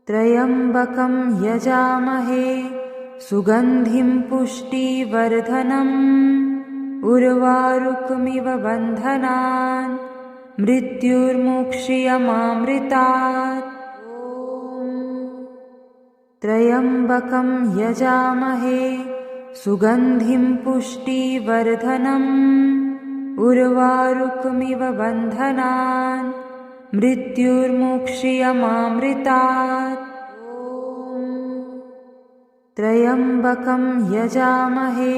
त्र्यम्बकं यजामहे सुगन्धिं पुष्टिवर्धनम् उर्वारुकमिव बन्धनान् मृत्युर्मुक्षीयमामृतात्। त्र्यम्बकं यजामहे सुगन्धिं पुष्टिवर्धनम् उर्वारुकमिव बन्धनान् मृत्युर्मुक्षीयमामृतात्। त्र्यम्बकं यजामहे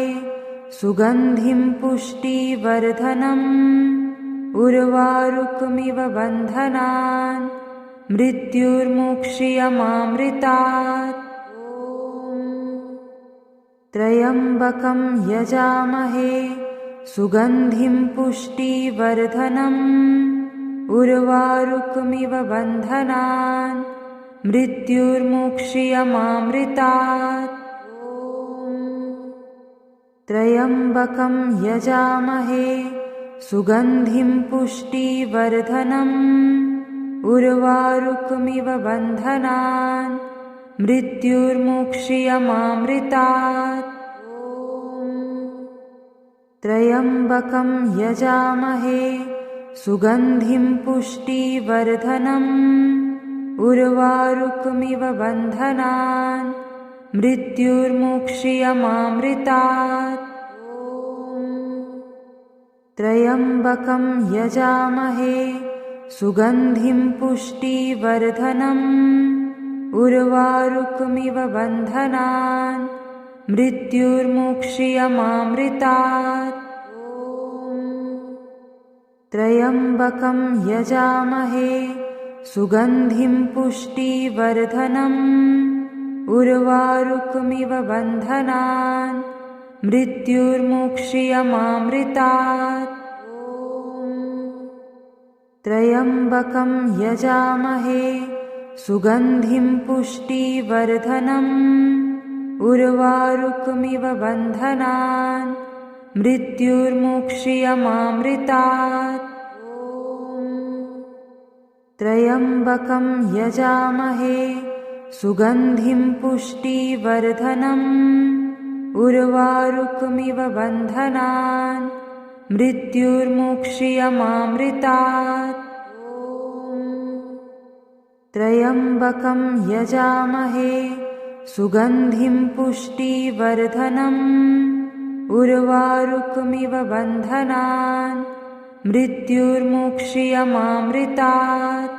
सुगन्धिं पुष्टिवर्धनम् उर्वारुकमिव बन्धनान् मृत्युर्मुक्षीयमामृतात्। त्र्यम्बकं यजामहे सुगन्धिं पुष्टिवर्धनम् उर्वारुकमिव बन्धनान् मृत्युर्मुक्षीयमामृतात्। त्र्यम्बकं यजामहे सुगन्धिं पुष्टिवर्धनम् उर्वारुकमिव बन्धनान् मृत्युर्मुक्षीयमामृतात्। त्र्यम्बकं यजामहे सुगन्धिं पुष्टिवर्धनम् उर्वारुकमिव बन्धनान् मृत्युर्मुक्षीयमामृतात्। त्र्यम्बकं यजामहे सुगन्धिं पुष्टिवर्धनम् उर्वारुकमिव बन्धनान् मृत्युर्मुक्षीयमामृतात्। त्र्यम्बकं यजामहे सुगन्धिं पुष्टिवर्धनम् उर्वारुकमिव बन्धनान् मृत्युर्मुक्षीयमामृतात्। त्र्यम्बकं यजामहे सुगन्धिं पुष्टिवर्धनम् उर्वारुकमिव बन्धनान् मृत्युर्मुक्षीयमामृतात्। त्र्यम्बकं यजामहे सुगन्धिं पुष्टिवर्धनम् उर्वारुकमिव बन्धनान् मृत्युर्मुक्षीयमामृतात्। त्र्यम्बकं यजामहे सुगन्धिं पुष्टिवर्धनम् उर्वारुकमिव बन्धनान् मृत्युर्मुक्षीयमामृतात्।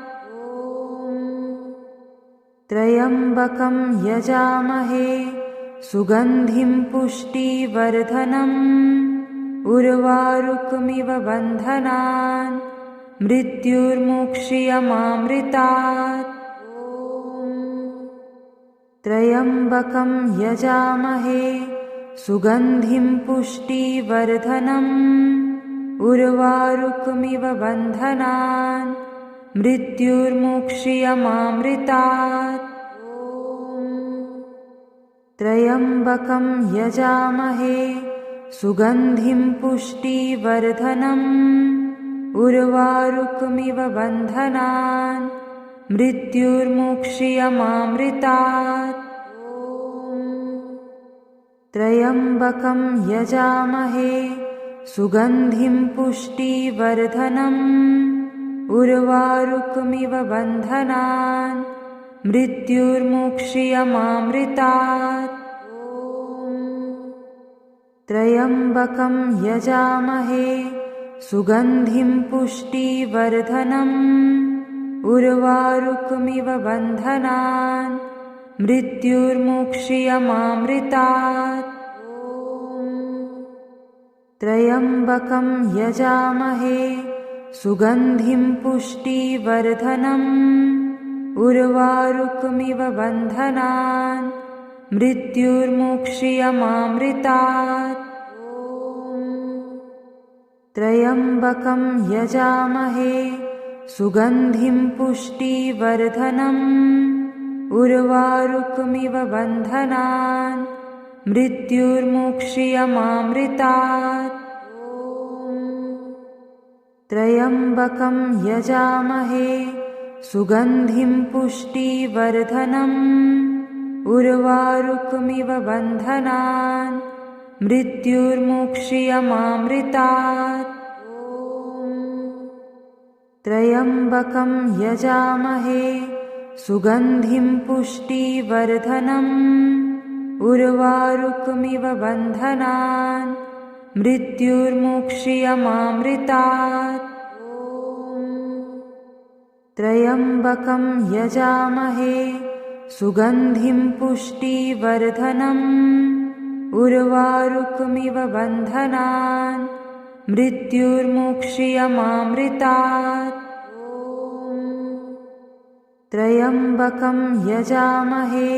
त्र्यम्बकं यजामहे सुगन्धिं पुष्टिवर्धनम् उर्वारुकमिव बन्धनान् मृत्युर्मुक्षीयमामृतात्। त्र्यम्बकं यजामहे सुगन्धिं पुष्टिवर्धनम् उर्वारुकमिव बन्धनान् मृत्युर्मुक्षीयमामृतात्। त्र्यम्बकं यजामहे सुगन्धिं पुष्टिवर्धनम् उर्वारुकमिव बन्धनान् मृत्युर्मुक्षीयमामृतात्। त्र्यम्बकं यजामहे सुगन्धिं पुष्टिवर्धनम् उर्वारुकमिव बन्धनान् मृत्युर्मुक्षीयमामृतात्। त्र्यम्बकं यजामहे सुगन्धिं पुष्टिवर्धनम् उर्वारुकमिव बन्धनान् मृत्युर्मुक्षीयमामृतात्। त्र्यम्बकं यजामहे सुगन्धिं पुष्टिवर्धनम् उर्वारुकमिव बन्धनान् मृत्युर्मुक्षीयमामृतात्। त्र्यम्बकं यजामहे सुगन्धिं पुष्टिवर्धनम् उर्वारुकमिव बन्धनान् मृत्युर्मुक्षीयमामृतात्। त्र्यम्बकं यजामहे सुगन्धिं पुष्टिवर्धनम् उर्वारुकमिव बन्धनान् मृत्युर्मुक्षीयमामृतात्। त्र्यम्बकं यजामहे सुगन्धिं पुष्टिवर्धनम् उर्वारुकमिव बन्धनान् मृत्युर्मुक्षीयमामृतात्। त्र्यम्बकं यजामहे सुगन्धिं पुष्टिवर्धनम् उर्वारुकमिव बन्धनान् मृत्युर्मुक्षीयमामृतात्। त्र्यम्बकं यजामहे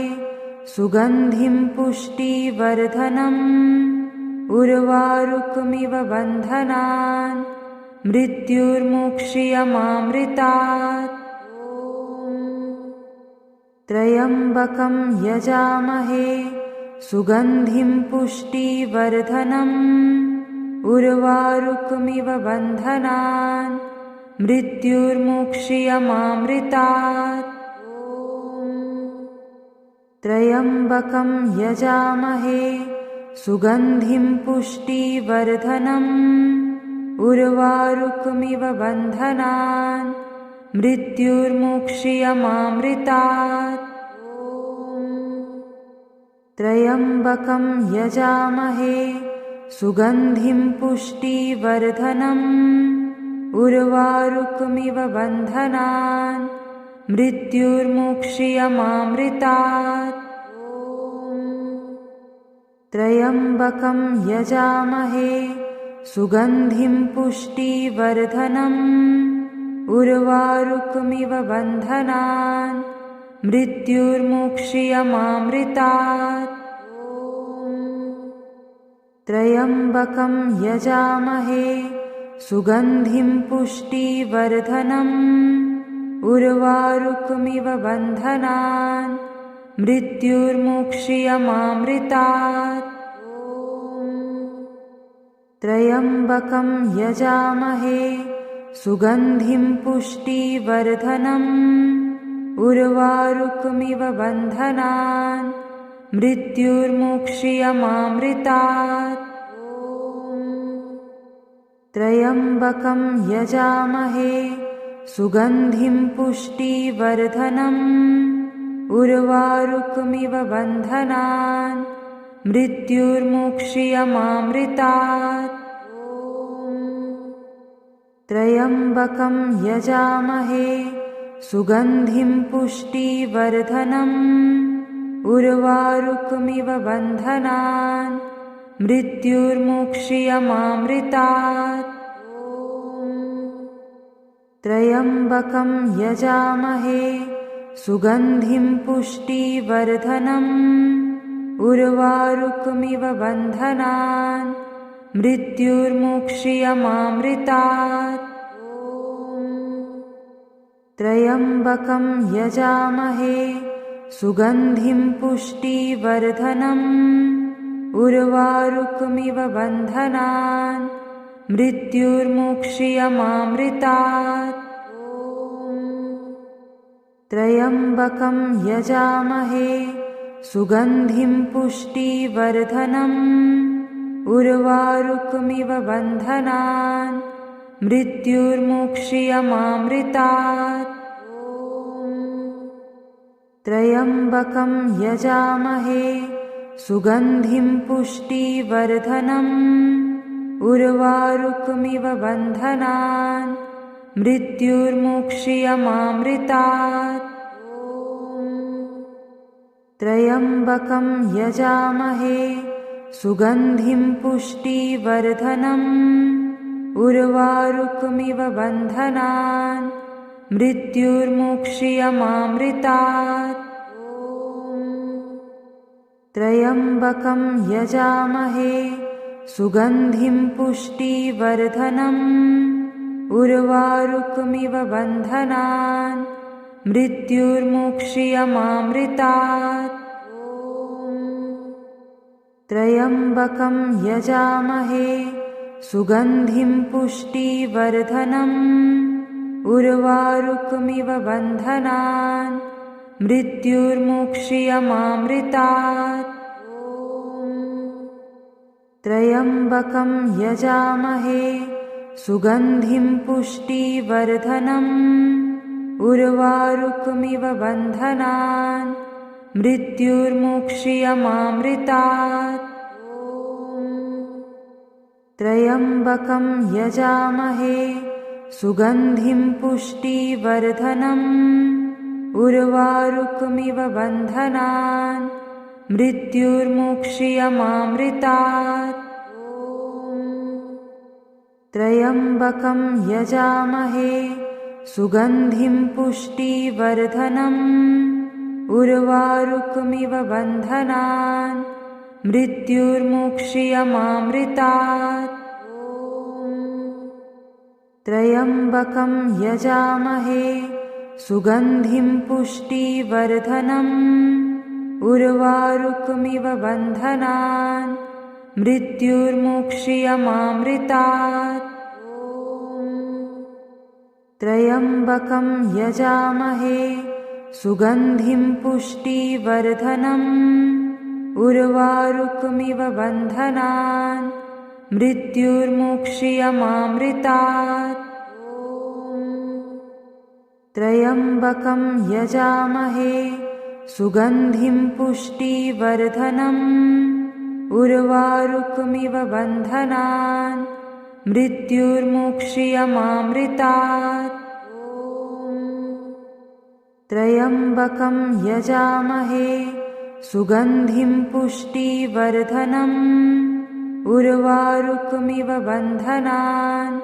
सुगन्धिं पुष्टिवर्धनम् उर्वारुकमिव बन्धनान् मृत्युर्मुक्षीयमामृतात्। त्र्यम्बकं यजामहे सुगन्धिं पुष्टिवर्धनम् उर्वारुकमिव बन्धनान् मृत्युर्मुक्षीयमामृतात्। त्र्यम्बकं यजामहे सुगन्धिं पुष्टिवर्धनम् उर्वारुकमिव बन्धनान् मृत्युर्मुक्षीयमामृतात्। त्र्यम्बकं यजामहे सुगन्धिं पुष्टिवर्धनम् उर्वारुकमिव बन्धनान् मृत्युर्मुक्षीयमामृतात्। त्र्यम्बकं यजामहे सुगन्धिं पुष्टिवर्धनम् उर्वारुकमिव बन्धनान् मृत्युर्मुक्षीयमामृतात्। त्र्यम्बकं यजामहे सुगन्धिं पुष्टिवर्धनम् उर्वारुकमिव बन्धनान् मृत्युर्मुक्षीयमामृतात्। त्र्यम्बकं यजामहे सुगन्धिं पुष्टिवर्धनम् उर्वारुकमिव बन्धनान् मृत्युर्मुक्षीयमामृतात्। त्र्यम्बकं यजामहे सुगन्धिं पुष्टिवर्धनम् उर्वारुकमिव बन्धनान् मृत्युर्मुक्षीयमामृतात्। त्र्यम्बकं यजामहे सुगन्धिं पुष्टिवर्धनम् उर्वारुकमिव बन्धनान् मृत्युर्मुक्षीयमामृतात्। त्र्यम्बकं यजामहे सुगन्धिं पुष्टिवर्धनम् उर्वारुकमिव बन्धनान् मृत्युर्मुक्षीयमामृतात्। त्र्यम्बकं यजामहे सुगन्धिं पुष्टिवर्धनम् उर्वारुकमिव बन्धनान् मृत्युर्मुक्षीयमामृतात्। त्र्यम्बकं यजामहे सुगन्धिं पुष्टिवर्धनम् उर्वारुकमिव बन्धनान् मृत्युर्मुक्षीयमामृतात्। त्र्यम्बकं यजामहे सुगन्धिं पुष्टिवर्धनम् उर्वारुकमिव बन्धनान् मृत्युर्मुक्षीयमामृतात्। त्र्यम्बकं यजामहे सुगन्धिं पुष्टिवर्धनम् उर्वारुकमिव बन्धनान् मृत्युर्मुक्षीयमामृतात्। त्र्यम्बकं यजामहे सुगन्धिं पुष्टिवर्धनम् उर्वारुकमिव बन्धनान् मृत्युर्मुक्षीयमामृतात्। त्र्यम्बकं यजामहे सुगन्धिं पुष्टिवर्धनम् उर्वारुकमिव बन्धनान् मृत्युर्मुक्षीयमामृतात्। त्र्यम्बकं यजामहे सुगन्धिं पुष्टिवर्धनम् उर्वारुकमिव बन्धनान् मृत्युर्मुक्षीयमामृतात्। त्र्यम्बकं यजामहे सुगन्धिं पुष्टिवर्धनम् उर्वारुकमिव बन्धनान् मृत्युर्मुक्षीयमामृतात्। त्र्यम्बकं यजामहे सुगन्धिं पुष्टिवर्धनम् उर्वारुकमिव बन्धनान् मृत्युर्मुक्षीयमामृतात्। त्र्यम्बकं यजामहे सुगन्धिं पुष्टिवर्धनम् उर्वारुकमिव बन्धनान् मृत्युर्मुक्षीयमामृतात्। त्र्यम्बकं यजामहे सुगन्धिं पुष्टिवर्धनम् उर्वारुकमिव बन्धनान् मृत्युर्मुक्षीयमामृतात्। त्र्यम्बकं यजामहे सुगन्धिं पुष्टिवर्धनम् उर्वारुकमिव बन्धनान् मृत्युर्मुक्षीयमामृतात्। त्र्यम्बकं यजामहे सुगन्धिं पुष्टिवर्धनम् उर्वारुकमिव बन्धनान्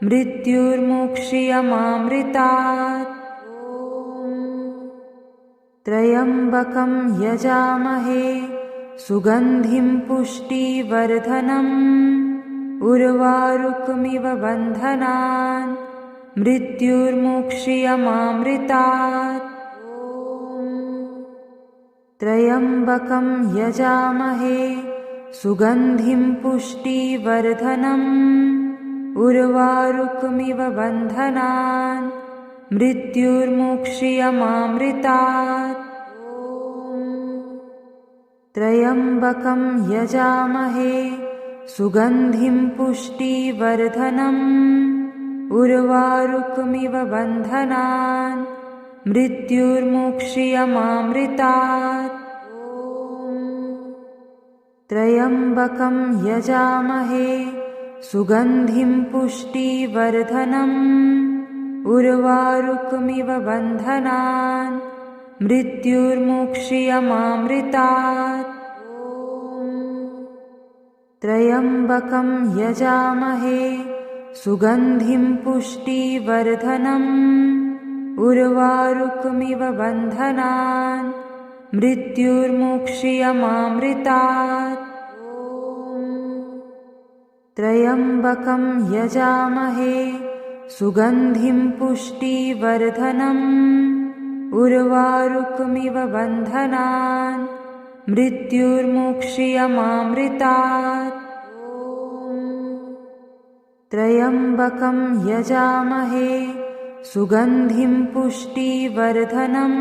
मृत्युर्मुक्षीयमामृतात्। त्र्यम्बकं यजामहे सुगन्धिं पुष्टिवर्धनम् उर्वारुकमिव बन्धनान् मृत्युर्मुक्षीयमामृतात्। त्र्यम्बकं यजामहे सुगन्धिं पुष्टिवर्धनम् उर्वारुकमिव बन्धनान् मृत्युर्मुक्षीयमामृतात्। त्र्यम्बकं यजामहे सुगन्धिं पुष्टिवर्धनम् उर्वारुकमिव बन्धनान् मृत्युर्मुक्षीयमामृतात्। त्र्यम्बकं यजामहे सुगन्धिं पुष्टिवर्धनम् उर्वारुकमिव बन्धनान् मृत्युर्मुक्षीयमामृतात्। त्र्यम्बकं यजामहे सुगन्धिं पुष्टिवर्धनम् उर्वारुकमिव बन्धनान् मृत्युर्मुक्षीयमामृतात्। त्र्यम्बकं यजामहे सुगन्धिं पुष्टिवर्धनम् उर्वारुकमिव बन्धनान् मृत्युर्मुक्षीयमामृतात्। त्र्यम्बकं यजामहे सुगन्धिं पुष्टिवर्धनम्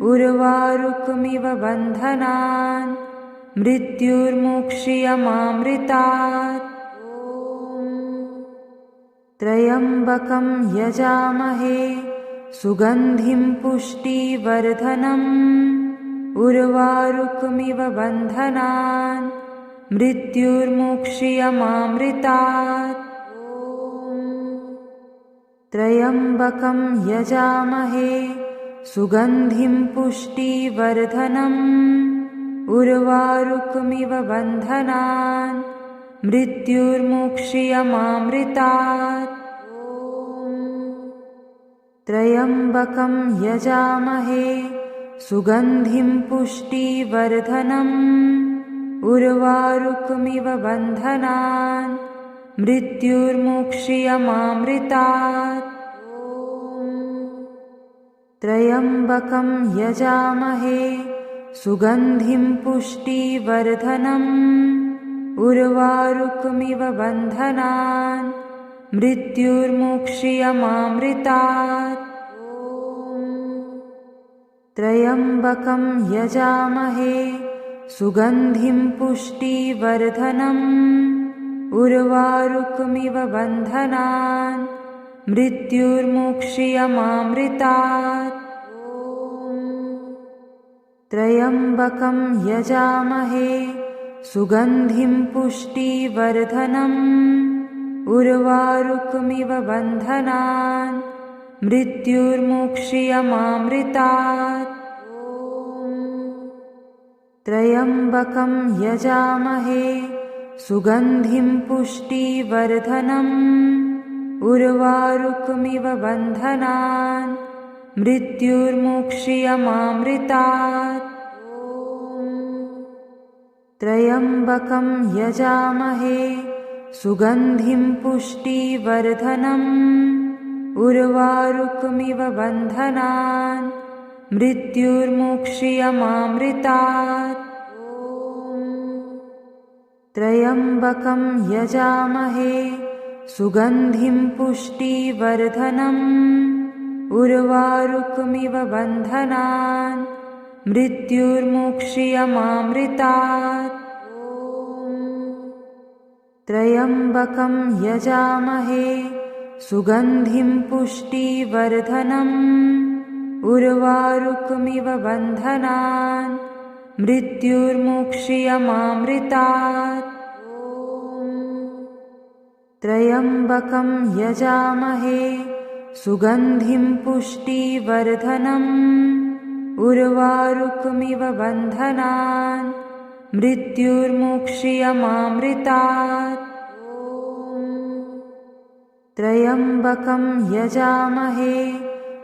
उर्वारुकमिव बन्धनान् मृत्युर्मुक्षीयमामृतात्। त्र्यम्बकं यजामहे सुगन्धिं पुष्टिवर्धनम् उर्वारुकमिव बन्धनान् मृत्युर्मुक्षीयमामृतात्। त्र्यम्बकं यजामहे सुगन्धिं पुष्टिवर्धनम् उर्वारुकमिव बन्धनान् मृत्युर्मुक्षीयमामृतात्। त्र्यम्बकं यजामहे सुगन्धिं पुष्टिवर्धनम् उर्वारुकमिव बन्धनान् मृत्युर्मुक्षीयमामृतात्। त्र्यम्बकं यजामहे सुगन्धिं पुष्टिवर्धनम् उर्वारुकमिव बन्धनान् मृत्युर्मुक्षीयमामृतात्। त्र्यम्बकं यजामहे सुगन्धिं पुष्टिवर्धनम् उर्वारुकमिव बन्धनान् मृत्युर्मुक्षीयमामृतात्। त्र्यम्बकं यजामहे सुगन्धिं पुष्टिवर्धनम् उर्वारुकमिव बन्धनान् मृत्युर्मुक्षीयमामृतात्। त्र्यम्बकं यजामहे सुगन्धिं पुष्टिवर्धनम् उर्वारुकमिव बन्धनान् मृत्युर्मुक्षीयमामृतात्। त्र्यम्बकं यजामहे सुगन्धिं पुष्टिवर्धनम् उर्वारुकमिव बन्धनान् मृत्युर्मुक्षीयमामृतात्। त्र्यम्बकं यजामहे सुगन्धिं पुष्टिवर्धनम् उर्वारुकमिव बन्धनान् मृत्युर्मुक्षीयमामृतात्। त्र्यम्बकं यजामहे सुगन्धिं पुष्टिवर्धनम् उर्वारुकमिव बन्धनान् मृत्युर्मुक्षीयमामृतात्। त्र्यम्बकं यजामहे सुगन्धिं पुष्टिवर्धनम् उर्वारुकमिव बन्धनान् मृत्युर्मुक्षीयमामृतात्। त्र्यम्बकं यजामहे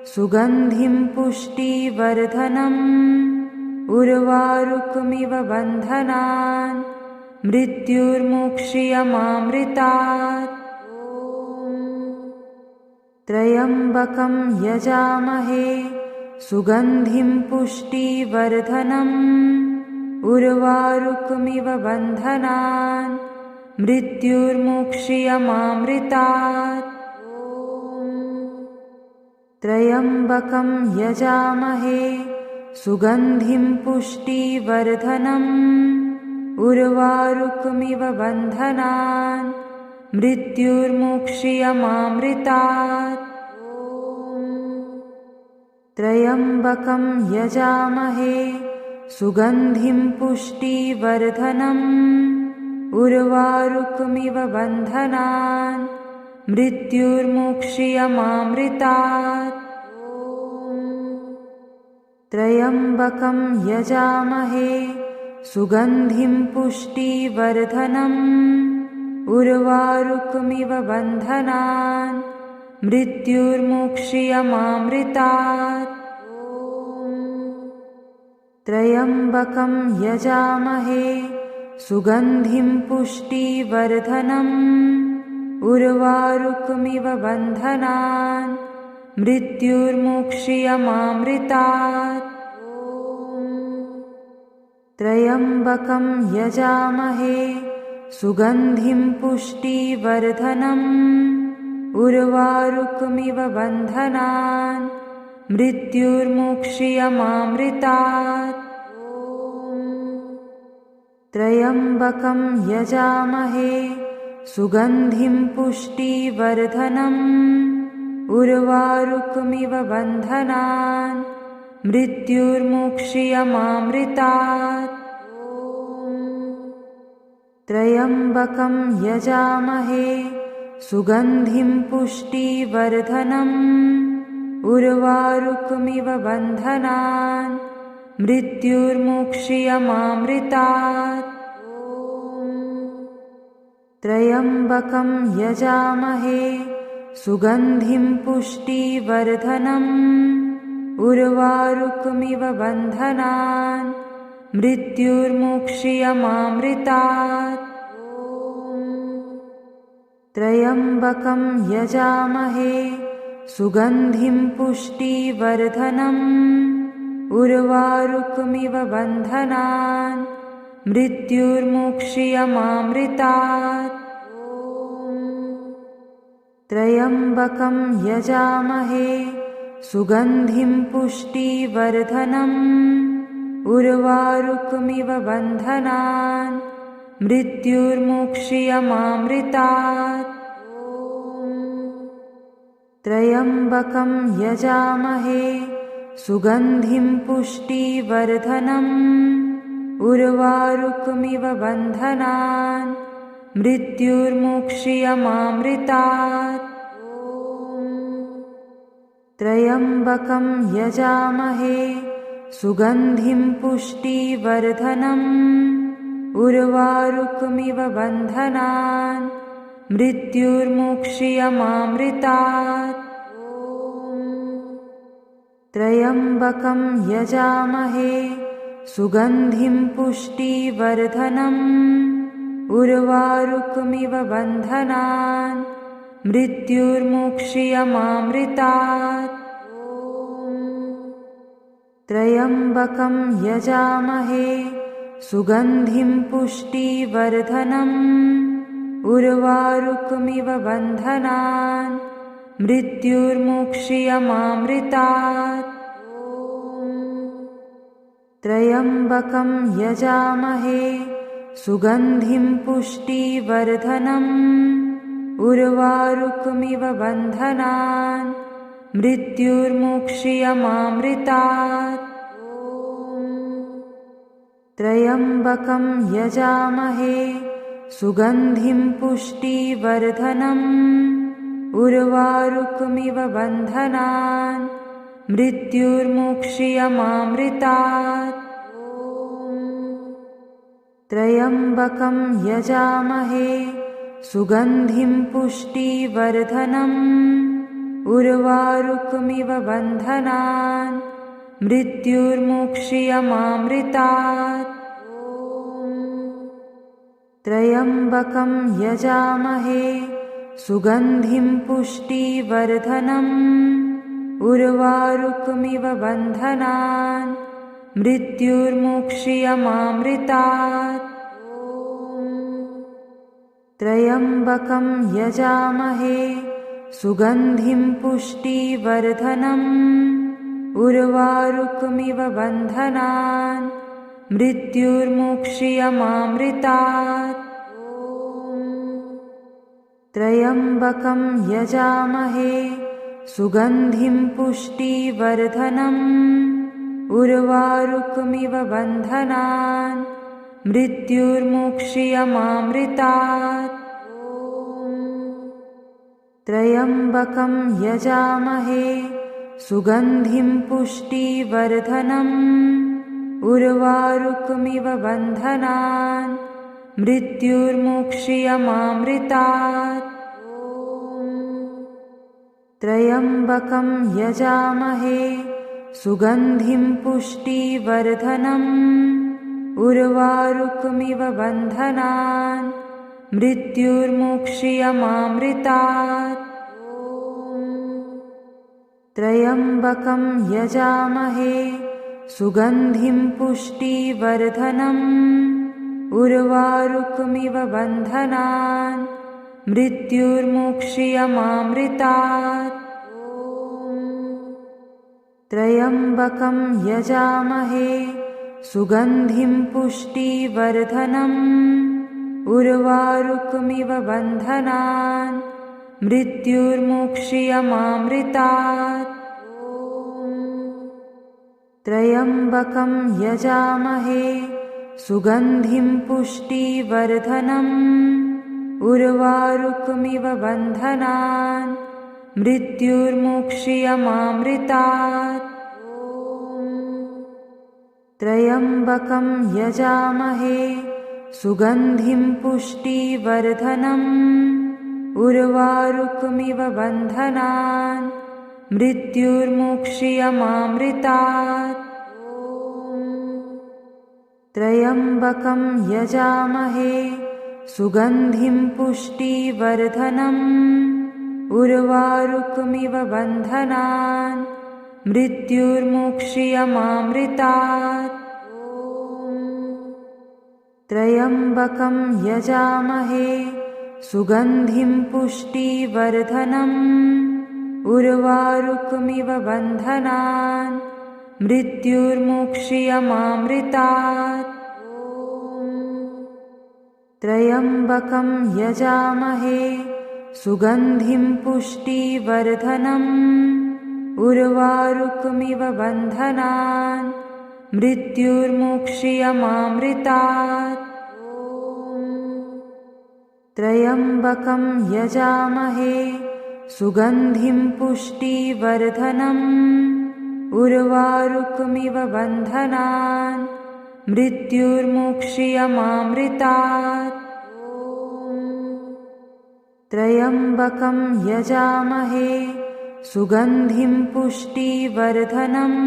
सुगन्धिं पुष्टिवर्धनम् उर्वारुकमिव बन्धनान् मृत्युर्मुक्षीयमामृतात्। त्र्यम्बकं यजामहे सुगन्धिं पुष्टिवर्धनम् उर्वारुकमिव बन्धनान् मृत्युर्मुक्षीयमामृतात्। त्र्यम्बकं यजामहे सुगन्धिं पुष्टिवर्धनम् उर्वारुकमिव बन्धनान् मृत्युर्मुक्षीयमामृतात्। त्र्यम्बकं यजामहे सुगन्धिं पुष्टिवर्धनम् उर्वारुकमिव बन्धनान् मृत्युर्मुक्षीयमामृतात्। त्र्यम्बकं यजामहे सुगन्धिं पुष्टिवर्धनम् उर्वारुकमिव बन्धनान् मृत्युर्मुक्षीयमामृतात्। त्र्यम्बकं यजामहे सुगन्धिं पुष्टिवर्धनम् उर्वारुकमिव बन्धनान् मृत्युर्मुक्षीयमामृतात्। त्र्यम्बकं यजामहे सुगन्धिं पुष्टिवर्धनम् उर्वारुकमिव बन्धनान् मृत्युर्मुक्षीयमामृतात्। त्र्यम्बकं यजामहे सुगन्धिं पुष्टिवर्धनम् उर्वारुकमिव बन्धनान् मृत्युर्मुक्षीयमामृतात्। त्र्यम्बकं यजामहे सुगन्धिं पुष्टिवर्धनम् उर्वारुकमिव बन्धनान् मृत्युर्मुक्षीयमामृतात्। त्र्यम्बकं यजामहे सुगन्धिं पुष्टिवर्धनम् उर्वारुकमिव बन्धनान् मृत्युर्मुक्षीयमामृतात्। त्र्यम्बकं यजामहे सुगन्धिं पुष्टिवर्धनम् उर्वारुकमिव बन्धनान् मृत्युर्मुक्षीयमामृतात्। त्र्यम्बकं यजामहे सुगन्धिं पुष्टिवर्धनम् उर्वारुकमिव बन्धनान् मृत्युर्मुक्षीयमामृतात्। त्र्यम्बकं यजामहे सुगन्धिं पुष्टिवर्धनम् उर्वारुकमिव बन्धनान् मृत्युर्मुक्षीयमामृतात्। त्र्यम्बकं यजामहे सुगन्धिं पुष्टिवर्धनम् उर्वारुकमिव बन्धनान् मृत्युर्मुक्षीयमामृतात्। त्र्यम्बकं यजामहे सुगन्धिं पुष्टिवर्धनम् उर्वारुकमिव बन्धनान् मृत्युर्मुक्षीयमामृतात्। त्र्यम्बकं यजामहे सुगन्धिं पुष्टिवर्धनम् उर्वारुकमिव बन्धनान् मृत्युर्मुक्षीयमामृतात्। त्र्यम्बकं यजामहे सुगन्धिं पुष्टिवर्धनम् उर्वारुकमिव बन्धनान् मृत्युर्मुक्षीयमामृतात्। त्र्यम्बकं यजामहे सुगन्धिं पुष्टिवर्धनम् उर्वारुकमिव बन्धनान् मृत्युर्मुक्षीयमामृतात्। त्र्यम्बकं यजामहे सुगन्धिं पुष्टिवर्धनम् उर्वारुकमिव बन्धनान् मृत्युर्मुक्षीयमामृतात्। त्र्यम्बकं यजामहे सुगन्धिं पुष्टिवर्धनम् उर्वारुकमिव बन्धनान् मृत्युर्मुक्षीयमामृतात्। त्र्यम्बकं यजामहे सुगन्धिं पुष्टिवर्धनम् उर्वारुकमिव बन्धनान् मृत्युर्मुक्षीयमामृतात्। त्र्यम्बकं यजामहे सुगन्धिं पुष्टिवर्धनम् उर्वारुकमिव बन्धनान् मृत्युर्मुक्षीयमामृतात्। त्र्यम्बकं यजामहे सुगन्धिं पुष्टिवर्धनम् उर्वारुकमिव बन्धनान् मृत्युर्मुक्षीयमामृतात्। त्र्यम्बकं यजामहे सुगन्धिं पुष्टिवर्धनम् उर्वारुकमिव बन्धनान् मृत्युर्मुक्षीयमामृतात्। त्र्यम्बकं यजामहे सुगन्धिं पुष्टिवर्धनम् उर्वारुकमिव बन्धनान् मृत्युर्मुक्षीयमामृतात्। त्र्यम्बकं यजामहे सुगन्धिं पुष्टिवर्धनम् उर्वारुकमिव बन्धनान् मृत्युर्मुक्षीयमामृतात्। त्र्यम्बकं यजामहे सुगन्धिं पुष्टिवर्धनम् उर्वारुकमिव बन्धनान् मृत्युर्मुक्षीयमामृतात्। त्र्यम्बकं यजामहे सुगन्धिं पुष्टिवर्धनम् उर्वारुकमिव बन्धनान् मृत्युर्मुक्षीयमामृतात्। त्र्यम्बकं यजामहे सुगन्धिं पुष्टिवर्धनम् उर्वारुकमिव बन्धनान् मृत्युर्मुक्षीयमामृतात्। त्र्यम्बकं यजामहे सुगन्धिं पुष्टिवर्धनम् उर्वारुकमिव बन्धनान् मृत्युर्मुक्षीयमामृतात्। त्र्यम्बकं यजामहे सुगन्धिं पुष्टिवर्धनम् उर्वारुकमिव बन्धनान् मृत्युर्मुक्षीयमामृतात्। त्र्यम्बकं यजामहे सुगन्धिं पुष्टिवर्धनम् उर्वारुकमिव बन्धनान् मृत्युर्मुक्षीयमामृतात्। त्र्यम्बकं यजामहे सुगन्धिं पुष्टिवर्धनम्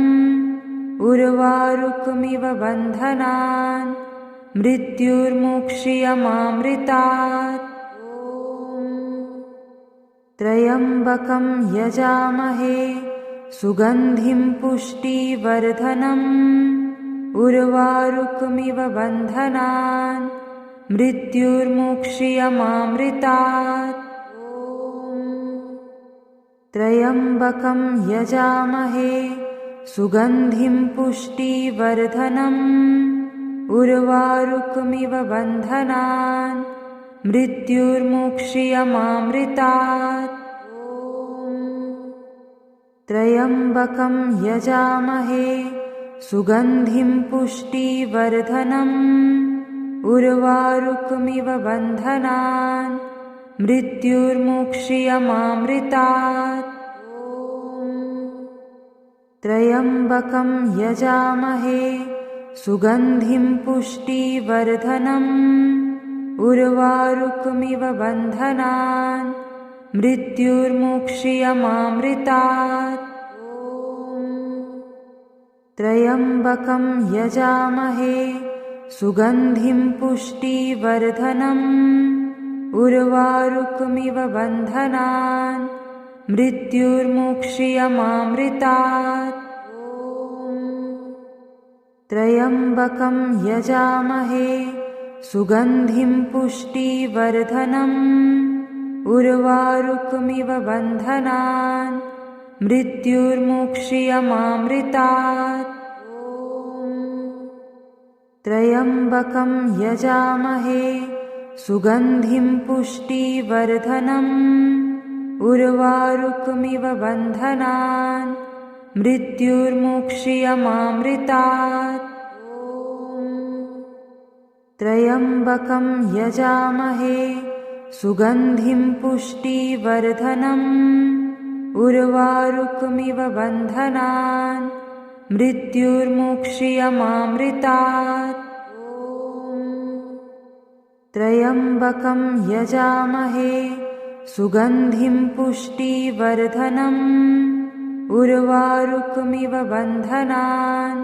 उर्वारुकमिव बन्धनान् मृत्युर्मुक्षीयमामृतात्। त्र्यम्बकं यजामहे सुगन्धिं पुष्टिवर्धनम् उर्वारुकमिव बन्धनान् मृत्युर्मुक्षीयमामृतात्। त्र्यम्बकं यजामहे सुगन्धिं पुष्टिवर्धनम् उर्वारुकमिव बन्धनान् मृत्युर्मुक्षीयमामृतात्। त्र्यम्बकं यजामहे सुगन्धिं पुष्टिवर्धनम् उर्वारुकमिव बन्धनान् मृत्युर्मुक्षीयमामृतात्। त्र्यम्बकं यजामहे सुगन्धिं पुष्टिवर्धनम् उर्वारुकमिव बन्धनान् मृत्युर्मुक्षीयमामृतात्। त्र्यम्बकं यजामहे सुगन्धिं पुष्टिवर्धनम् उर्वारुकमिव बन्धनान् मृत्युर्मुक्षीयमामृतात्। त्र्यम्बकं यजामहे सुगन्धिं पुष्टिवर्धनम् उर्वारुकमिव बन्धनान् मृत्युर्मुक्षीयमामृतात्। त्र्यम्बकं यजामहे सुगन्धिं पुष्टिवर्धनम् उर्वारुकमिव बन्धनान् मृत्युर्मुक्षीयमामृतात्। त्र्यम्बकं यजामहे सुगन्धिं पुष्टिवर्धनम् उर्वारुकमिव बन्धनान् मृत्युर्मुक्षीयमामृतात्। त्र्यम्बकं यजामहे सुगन्धिं पुष्टिवर्धनम् उर्वारुकमिव बन्धनान्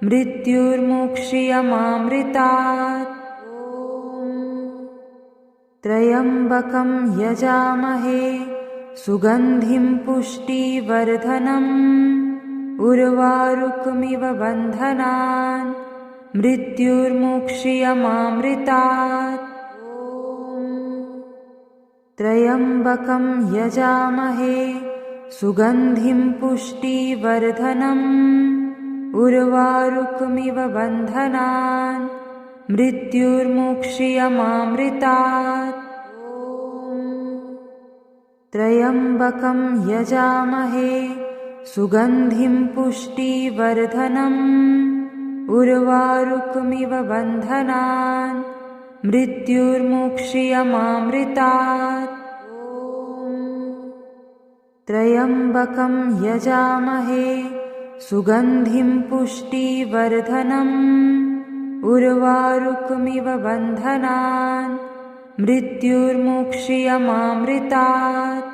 मृत्युर्मुक्षीयमामृतात्। त्र्यम्बकं यजामहे सुगन्धिं पुष्टिवर्धनम् उर्वारुकमिव बन्धनान् मृत्युर्मुक्षीयमामृतात्। त्र्यम्बकं यजामहे सुगन्धिं पुष्टिवर्धनम् उर्वारुकमिव बन्धनान् मृत्युर्मुक्षीयमामृतात्। त्र्यम्बकं यजामहे सुगन्धिं पुष्टिवर्धनम् उर्वारुकमिव बन्धनान् मृत्युर्मुक्षीयमामृतात्। त्र्यम्बकं यजामहे सुगन्धिं पुष्टिवर्धनम् उर्वारुकमिव बन्धनान् मृत्युर्मुक्षीयमामृतात्।